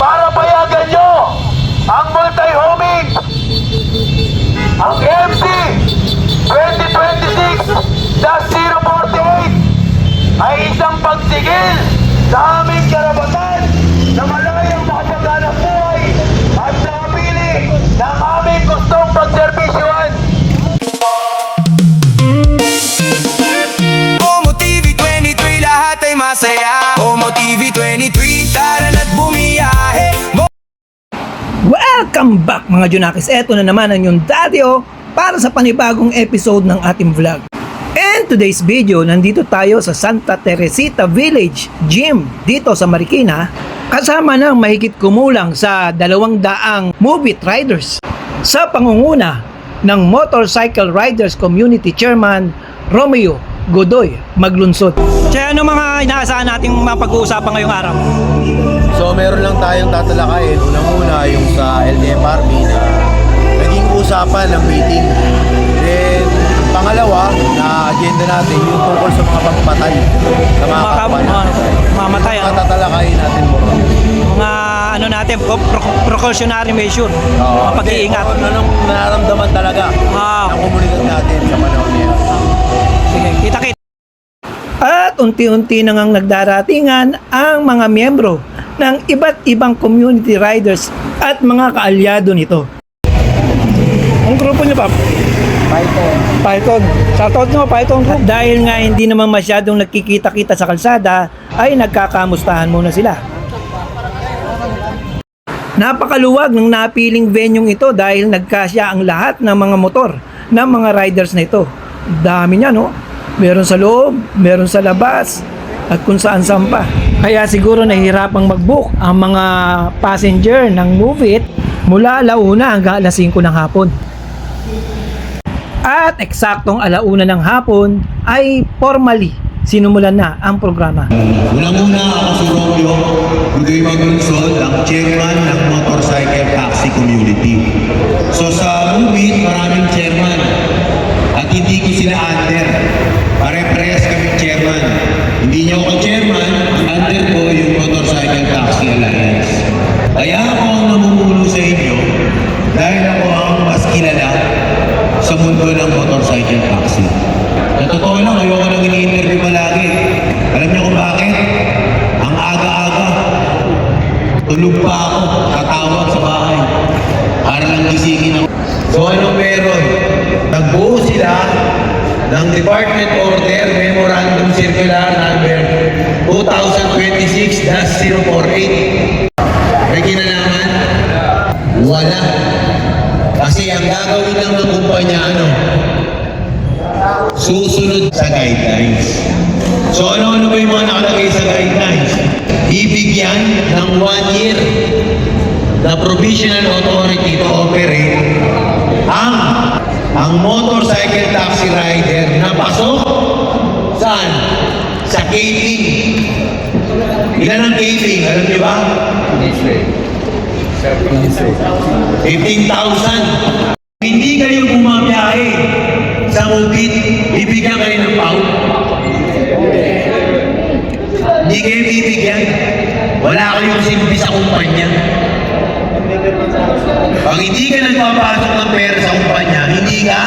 para payagan nyo ang multi-homing, ang MT 2026-048 ay isang pagsigil sa aming karapatan na malayang makapaghanap buhay at nakapili ng aming gustong pagserbisyuhan. Omo TV 23, lahat ay masaya. Omo TV 23, tara na't bumiyahe. Welcome back mga Junakis! Eto na naman ang yung dadyo para sa panibagong episode ng ating vlog. And today's video, nandito tayo sa Santa Teresita Village Gym dito sa Marikina, kasama ng mahigit kumulang sa 200 movie riders sa pangunguna ng Motorcycle Riders Community Chairman Romeo Godoy Maglunsod. Kaya ano mga inaasahan nating mapag-uusapan ngayong araw? So meron lang tayong tatalakayin. Unang-una yung sa LTFRB na naging usapan ng meeting. Then pangalawa na agenda natin yung tungkol sa mga pagpatay sa mga kapwa natin. Mamatay. Tatalakayin natin mo. Mga ano natin, precautionary measure. Mga pag-iingat. Anong nararamdaman talaga ng komunidad natin sa panahon niya. Sige, kita-kita. At unti-unti na ngang nagdaratingan ang mga miyembro ng iba't ibang community riders at mga kaalyado nito. Ang grupo niyo, Pap? Python. Shoutout nyo, Python group. At dahil nga hindi naman masyadong nagkikita-kita sa kalsada, ay nagkakamustahan muna sila. Napakaluwag ng napiling venyong ito dahil nagkasya ang lahat ng mga motor ng mga riders na ito. Dami niya, no? Meron sa loob, meron sa labas, at kung saan-saan pa. Kaya siguro nahihirapang mag-book ang mga passenger ng Move It mula alauna hanggang alas 5 ng hapon. At eksaktong alauna ng hapon ay formally sinumulan na ang programa. Unang-una ako si Romeo Godoy Maglunsod, ang chairman ng Motorcycle Taxi Community. So sa Move It, maraming chairman at hindi ko sila under. Pare-parehas kami chairman. Hindi niyo ako chairman, under ko yung Motorcycle Taxi Alliance. Kaya ako ang namumuno sa inyo dahil ako ang mas kilala sa mundo ng motorcycle taxi. Sa totoo lang, ayoko nang ini-interview palagi. Alam niyo kung bakit? Ang aga-aga. Tulog pa ako, tatawag sa bahay. Para lang gisingin ako. So anong meron? Nagbuo sila ng Department Order Memorandum Circular number 2026-048. May kinalaman? Wala. Kasi ang gagawin ng mga kumpanya, susunod sa guidelines. So ano ba yung mga nakalagay sa guidelines? Ibigyan ng 1 year na provisional authority to operate ang motorcycle taxi rider na pasok saan? Sa catering. Ilan ang catering? Alam niyo ba? 15,000. Hindi kayo bumabiyahe sa Move It, bibigyan kayo ng pound. Hindi kayo bibigyan. Wala kayong silbi sa kumpanya. Pag hindi ka nagpapasok ng pera sa kumpanya, hindi ka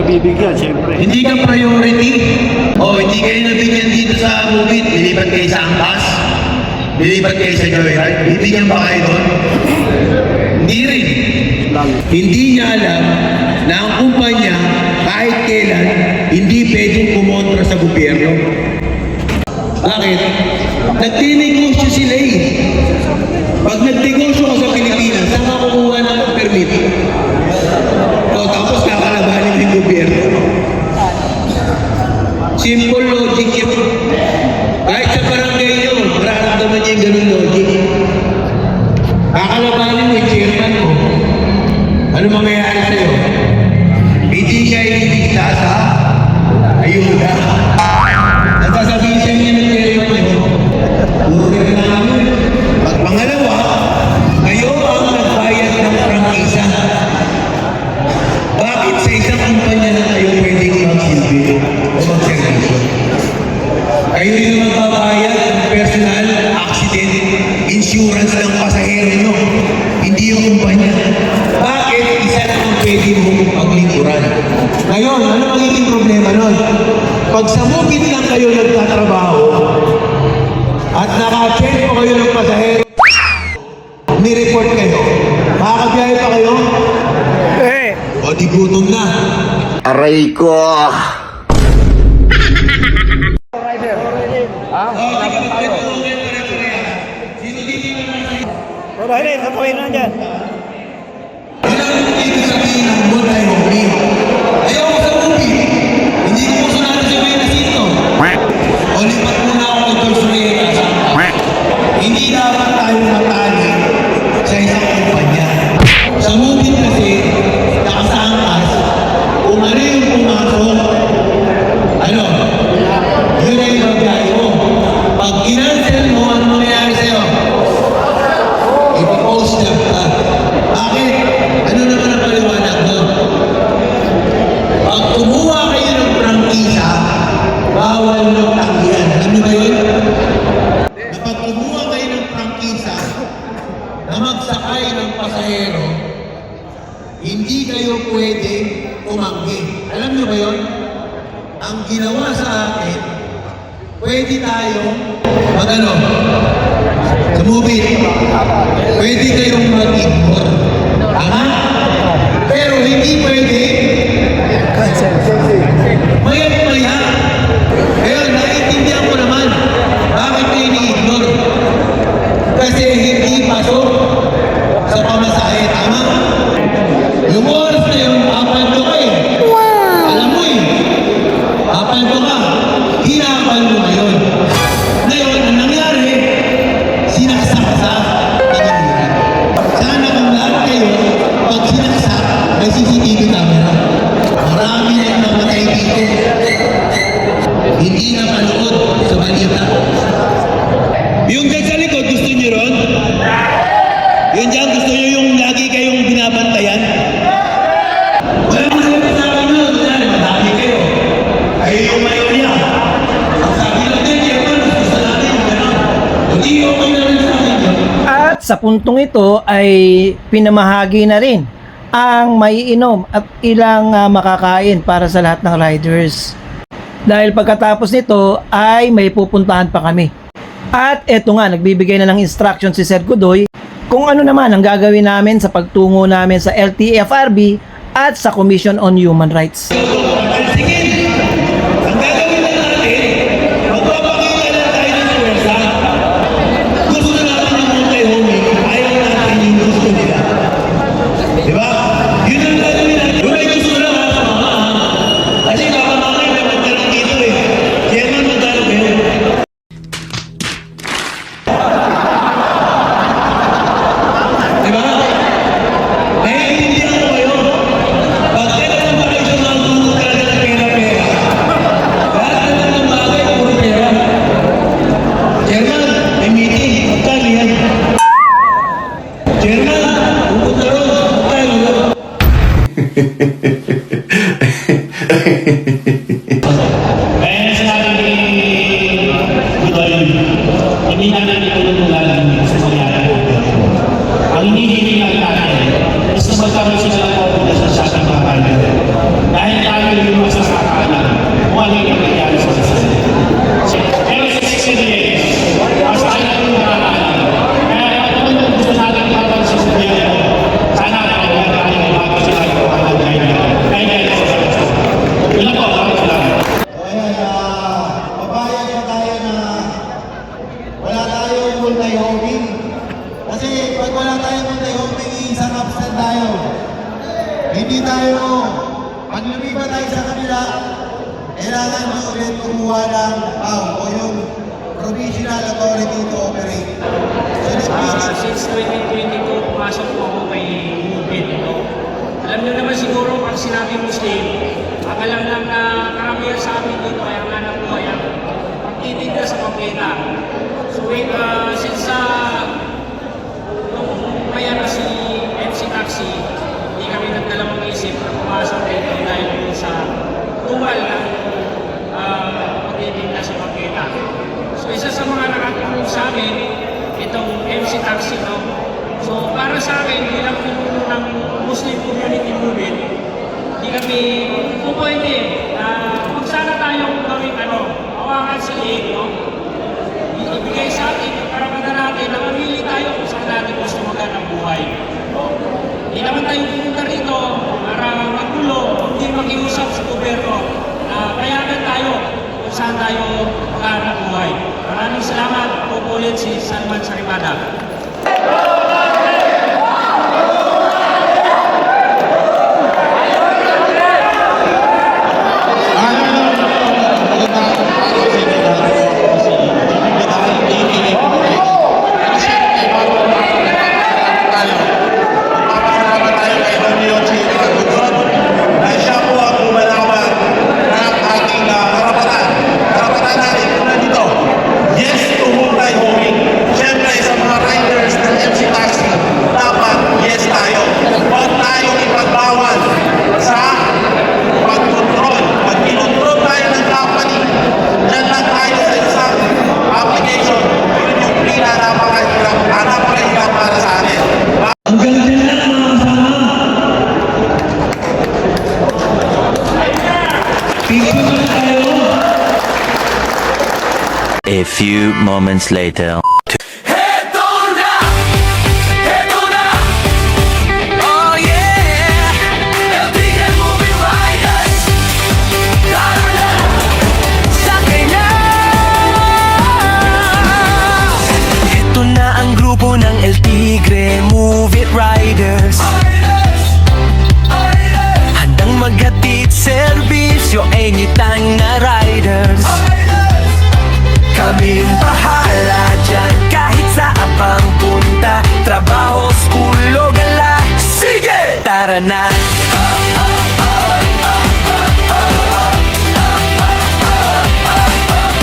bibigyan, siyempre. Hindi ka priority. O hindi kayo nabigyan dito sa Move It, lilipat kayo sa Angkas, lilipat kayo sa Joyride, bibigyan ba kayo doon? Hindi rin. Hindi niya alam na ang kumpanya kahit kailan hindi pwedeng kumontra sa gobyerno. Bakit? Nagtinegosyo sila eh. Pag nagtinegosyo ka sa Pilipinas, saan ka kukuha ng permit? O tapos kakalabanin ng gobyerno. Simple logic yun. Kahit sa barangay nyo, mararamdaman niya yung ganun logic. Kakalabanin mo yung chairman mo. Ano mangyayari sa'yo? Hindi siya ililista sa ayuda. Nasasabihin siya niya ng chairman mo. Puro ka na namin. At pangalawa, kayo ang nagbayad ng prangkisa. Bakit sa isang kumpanya na kayo pwedeng magsilbi o magservisyo? Kayo rin ang magbabayad ng personal accident insurance. insurance ng pasahero nyo, hindi yung kumpanya. Bakit isa lang ang pwede mong paglingkuran? Ngayon, ano magiging problema nun? Pag sa bukid lang kayo nagtatrabaho at naka-change po kayo ng pasahero, ni-report kayo, makakabiyahe pa kayo? O di gutom na. Aray ko! Alright, kapawin na dyan. Yun ang ibig sabihin ng multi-movie. Ayaw ko sa movie. Hindi ko gusto natin si Buena Sito. O lipat muna ako kay Torsureta. Hindi dapat tayo matali sa isang kumpanya. Sa movie kasi, nakasangkas, kung ano yung pumasok, ano, yun ay magbiyahe mo. Pag kinancel mo, ano mangyayari sa'yo? Ipo-post lang ka. Bakit? Ano naman ang paliwanag doon? Pag kumuha kayo ng prangkisa, bawal ng tanggihan. Alam niyo ba yun? Na pag kumuha kayo ng prangkisa na magsakay ng pasahero, hindi kayo pwede umanggi. Alam niyo ba yun? Ang ginawa sa akin, pwede tayo mag-ano? Sa movie, pwede kayong mag-ignore. Tama? Pero hindi pwede. Maya-maya. Kaya naiintindihan ko naman bakit kayo ni-ignore. Kasi hindi pasok sa pamasahe. Tama? Yung oras na yun, apando ka eh. Alam mo eh. Apando ka. Hinapando ngayon. Ngayon, ang nangyari, sinaksak sa pagkakilan. Sana kung lahat kayo, pag sinaksak, may CCTV camera. Marami na yung namatay dito. Hindi na panood sa balita. Yung dyan sa likod, gusto nyo ron? Yun dyan, gusto nyo yung lagi kayong binabantayan? Wala mo sabi sa akin yun. Madami kayo. Kayo yung mayorya. Ang sabi lang din, gusto natin yung gano'n. Hindi okay na rin sa akin yun. At sa puntong ito ay pinamahagi na rin ang maiinom at ilang makakain para sa lahat ng riders. Dahil pagkatapos nito ay may pupuntahan pa kami. At eto nga, nagbibigay na ng instruction si Sir Godoy kung ano naman ang gagawin namin sa pagtungo namin sa LTFRB at sa Commission on Human Rights. Sige, ang gagawin na natin, magpapakita na tayo ng pwersa. Gusto natin ng multi-homing, ayaw natin yung gusto nila. Diba? Yun ang gagawin natin. Kung may gusto lang ha, kasi baka mamaya may magtanong dito eh. Kaya man magtanong kayo. Diba? Naiintindihan ko kayo. Pag kailan ba kayo sa mga guru talaga ng pera-pera? Lahat na ng bagay, puro pera. Chairman, may meeting. Magkano yan? Chairman, pupunta ron. Magkano? Kaya sinabi ni Godoy, hindi namin itulungan sa mangyari. Ang hinihiling lang natin, is na magkaroon sila ng populasyon sa ating babayan. Dahil tayo yung masasakalan kung ano yung nangyayari sa bansa. Pero sa 60 days, mas tayo yung nakakalan. Kaya kung ano gusto natin kapag sa gobyerno, sana tayo bago sila yung pagkakalan. Kaya sa bansa. Yun lang po, maraming salamat. Ayan, papayag pa tayo na wala tayong multi-homing. Kasi pag wala tayong multi-homing, isang absent tayo. Hindi tayo, pag lumipat tayo sa kanila, kailangan mo ulit kumuha ng PAO o yung Provisional Authority to Operate. So that means, Since 2022, pumasok po ako kay Mubin. Alam niyo naman siguro, pag sinabi Muslim, ang alam lang na karamihan sa amin dito ay ang anak ko ay ang pagtitinda sa pagkita. So since nung maya na si MC Taxi, hindi kami nagdalawang isip na pumasok dito dahil sa tuwal ng pagtitinda sa pagkita. So isa sa mga nakatulong sa amin, itong MC MC Taxi, no? So, para sa akin, bilang pinuno ng Muslim Community Movement, hindi kami, kung pwede, kung sana tayong gawing hawakan sa liig, no? Ibigay sa atin yung karapatan natin na mamili tayo kung saan natin gusto magandang buhay. Hindi naman tayo pumunta rito para magulo, hindi makiusap sa gobyerno na payagan tayo kung saan tayo magandang buhay. Maraming salamat po ulit si Salman Saribada. A few moments later. Heto na, oh yeah, El Tigre Movie Riders, tara na, sakay na. Heto na ang grupo ng El Tigre Movie Riders, handang maghatid serbisyo anytime na riders. Kaming bahala dyan kahit saan pang punta, trabaho, school o gala. Sige! Tara na!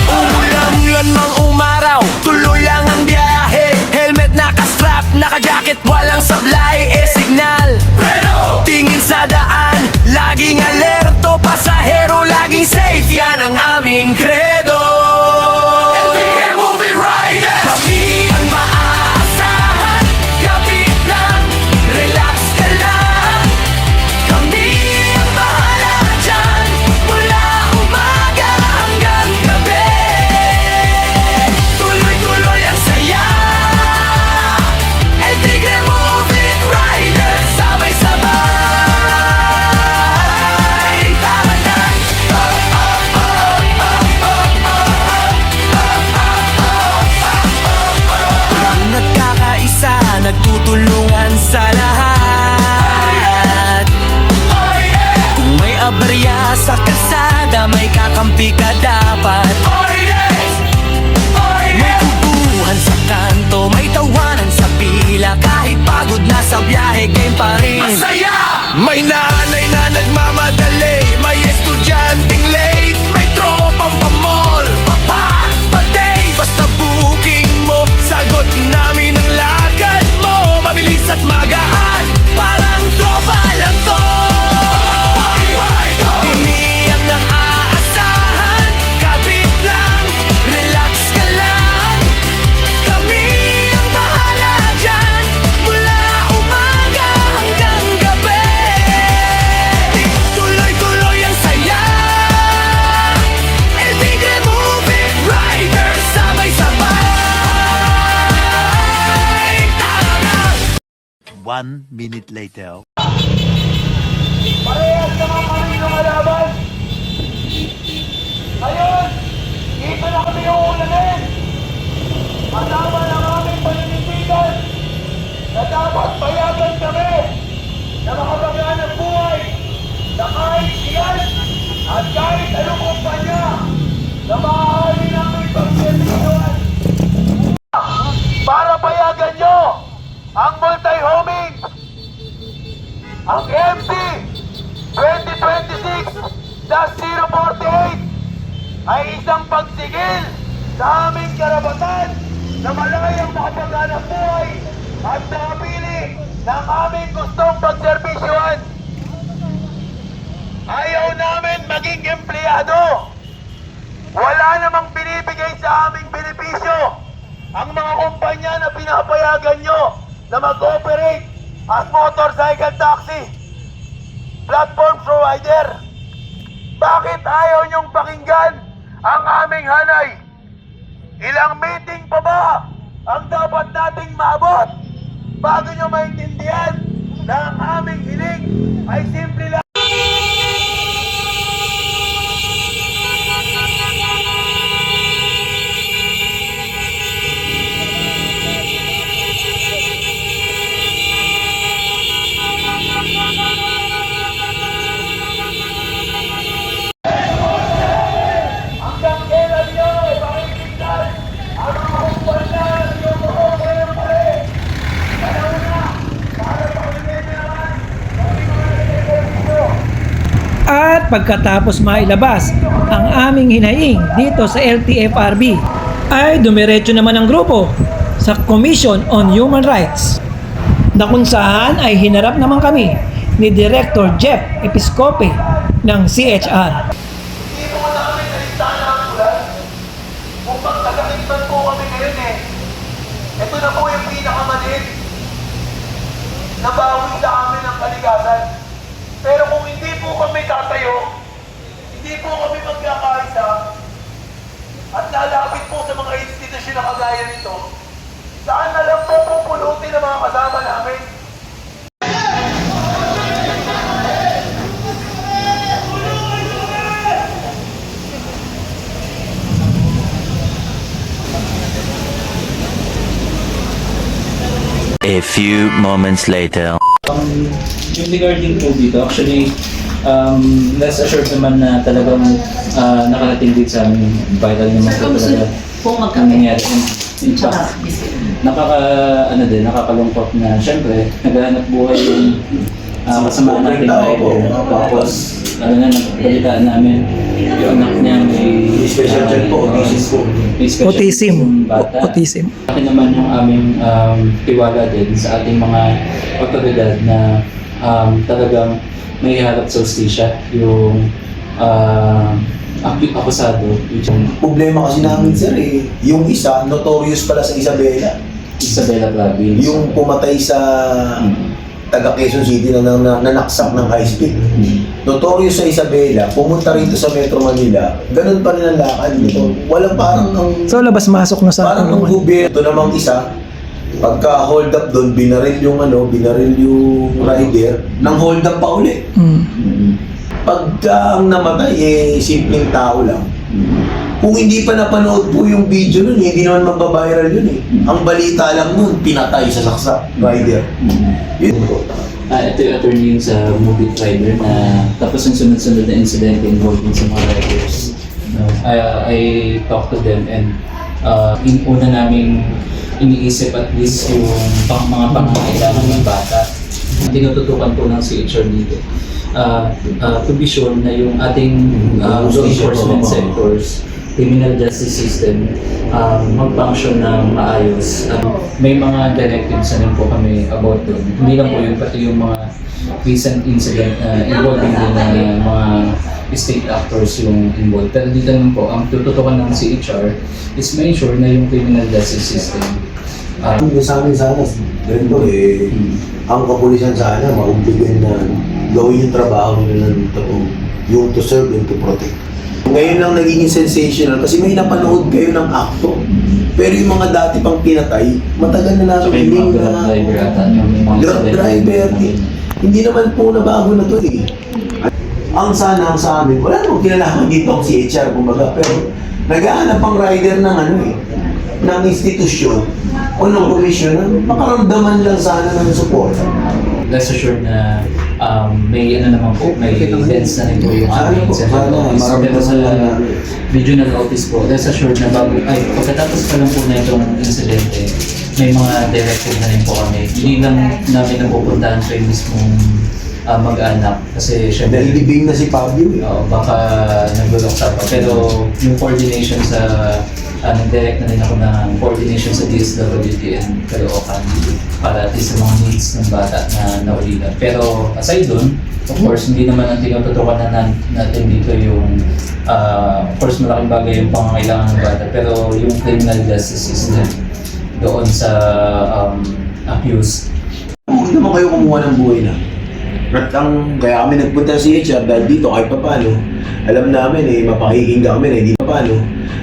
Umulan mang umaraw, tuloy lang ang biyahe. Helmet naka-strap, naka-jacket, walang sablay. Signal, tingin sa daan, laging alerto. Pasahero, laging safe, yan ang aming credo. Kami ang maaasahan, kapit lang, relax ka lang. Kami ang bahala dyan, mula umaga hanggang gabi. Tuloy-tuloy ang saya, El Tigre Movie Riders, sabay-sabay. Tama na! Nagkakaisa, nagtutulungan sa lahat. Kung may aberya sa kalsada, may kakampi ka dapat. May kubuhan sa kanto, may tawanan sa pila. Kahit pagod na sa biyahe, game pa rin. Masaya! May nanay na nagmamadali, may estudyanteng late, may tropang pamol, papa-patay. Basta booking mo, sagot namin ang lakad mo. Mabilis at magaan, parang tropa lang to. Hindi ang naaasahan, kapit lang, relax ka lang. Kami ang bahala dyan, mula umaga hanggang gabi. Tuloy-tuloy ang saya, El Tigre Movie Riders, sabay-sabay. Tara na! 1 minute later. Parehas naman kami lumalaban. Ngayon, dito na kami uulanin. Kasama ng aming paninindigan na dapat payagan kami na makabagaan ng buhay na kahit siyan at kahit anong kumpanya na maaari namin pagservisyoan. Para payagan nyo ang multi-homing, ang MC 2026-048 ay isang pagsigil sa aming karapatan na malayang makapaganang buhay at nakapili ng aming gustong pagservisyoan. Ayaw namin maging empleyado. Wala namang binibigay sa aming benepisyo ang mga kumpanya na pinapayagan na mag-operate as motorcycle taxi platform provider. Bakit ayaw niyong pakinggan ang aming hanay? Ilang meeting pa ba ang dapat nating maabot bago niyo maintindihan na ang aming hiling ay simple lang? Hanggang kailan niyo pakikinggan ang mga kumpanya ng iyong mga pare? Panahon na para pakulitin niyo naman ang mga nagsiservisyo. At pagkatapos mailabas ang aming hinaing dito sa LTFRB, ay dumiretso naman ang grupo sa Commission on Human Rights, na kung saan ay hinarap naman kami ni Director Jeff Episcope ng CHR. Hindi mo namin nalitaan ang ulan. Kung magtagakitman po kami ngayon ito na po yung pinakamaliit. Nabawi sa amin ang kaligasan. Pero kung hindi po kami tatayo, hindi po kami magkakaisa, at lalapit po sa mga institusyon na kagaya nito, saan na lang po pupulutin ang mga kasama namin? A few moments later. Yung regarding po dito, actually, rest assured naman na talagang nakarating din sa amin. Viral naman po talaga ang nangyari. In fact, nakakalungkot na syempre, naghahanap buhay yung kasama natin driver. Tapos, nagbalitaan namin yung anak niya may Special check po, autism po. may special Autism. pong bata. Autism. Akin naman yung aming tiwala din sa ating mga otoridad na talagang may harap sa hustisya yung akusado. Problema kasi namin sir yung isa, notorious pala sa Isabela. Isabela Province. Yung pumatay sa taga Quezon City na nanaksak ng high speed. Notorious sa Isabela, pumunta rito sa Metro Manila, ganun pa rin ang lakad nito. Walang parang So labas-masok na sa parang ng gobyerno. Ito namang isa, pagka hold up doon, binaril yung rider, nang hold up pa uli. Pagka ang namatay, simpleng tao lang. Kung hindi pa napanood po yung video nun, hindi naman magbabiral yun Ang balita lang nun, pinatay sa saksak, rider. Yun po. Ito yung attorney yung sa movie driver na tapos yung sunod-sunod na incident involved sa mga riders. I talked to them and una naming iniisip at least yung mga pangangailangan ng bata. Tinututukan po ng CHR dito. To be sure na yung ating enforcement sectors, criminal justice system, mag-function ng maayos. May mga directives na rin po kami about doon. Hindi lang po yun, pati yung mga recent incident na involving din ng mga state actors yung involved. Pero dito naman po, ang tututukan ng CHR is make sure na yung criminal justice system. Sa amin sana, ganito ang kapulisan sana, maumbigyan na gawin yung trabaho nila yung to serve and to protect. Ngayon lang nagiging sensational kasi may napanood kayo ng akto. Pero yung mga dati pang pinatay, matagal na namin hiling na grab driver. Hindi naman po nabago na to Ang sana sa amin, wala namang kinalaman dito ang CHR kumbaga, pero naghahanap ang rider ng ng institusyon o ng komisyon na makaramdaman lang sana ng support. Rest assured na may naman po, may events na rin po yung aming central office. Pero sa regional office po, rest assured na pagkatapos pa lang po na itong insidente, may mga directive na rin po kami. Hindi lang namin napupuntahan pa yung mismong mag-anak. Kasi syempre, Nailibing na si Fabio baka nagluloksa pa. Pero yung coordination sa nag-direct na rin ako ng coordination sa DSWD and Caloocan para at least sa mga needs ng bata na naulilan. Pero aside dun, of course, hindi naman ang tinututukan na natin dito yung of course, malaking bagay yung pangangailangan ng bata. Pero yung criminal justice system doon sa accused. Huwag naman kayo kumuha ng buhay na. At kaya kami nagpunta sa CHR dahil dito kahit pa paano, alam namin mapakikinggan kami na hindi pa paano.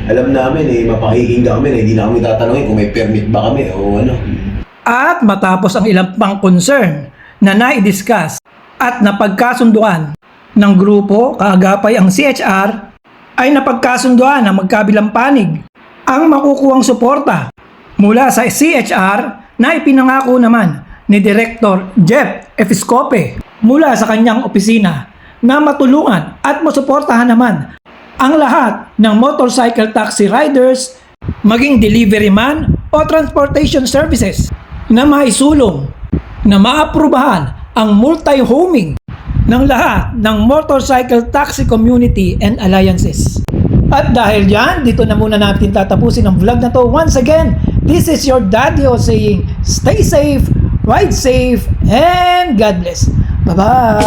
Alam namin mapakikinggan kami na hindi na kami tatanungin kung may permit ba kami o ano. At matapos ang ilang pang concern na nai-discuss at napagkasunduan ng grupo kaagapay ang CHR, ay napagkasunduan ng magkabilang panig ang makukuhang suporta mula sa CHR na ipinangako naman ni Director Jeff Episcope mula sa kanyang opisina na matulungan at masuportahan naman ang lahat ng motorcycle taxi riders, maging delivery man o transportation services na maisulong na maaprubahan ang multi-homing ng lahat ng motorcycle taxi community and alliances. At dahil dyan, dito na muna natin tatapusin ang vlog na to. Once again, this is your Daddy O saying, stay safe, ride safe, and God bless. Bye-bye!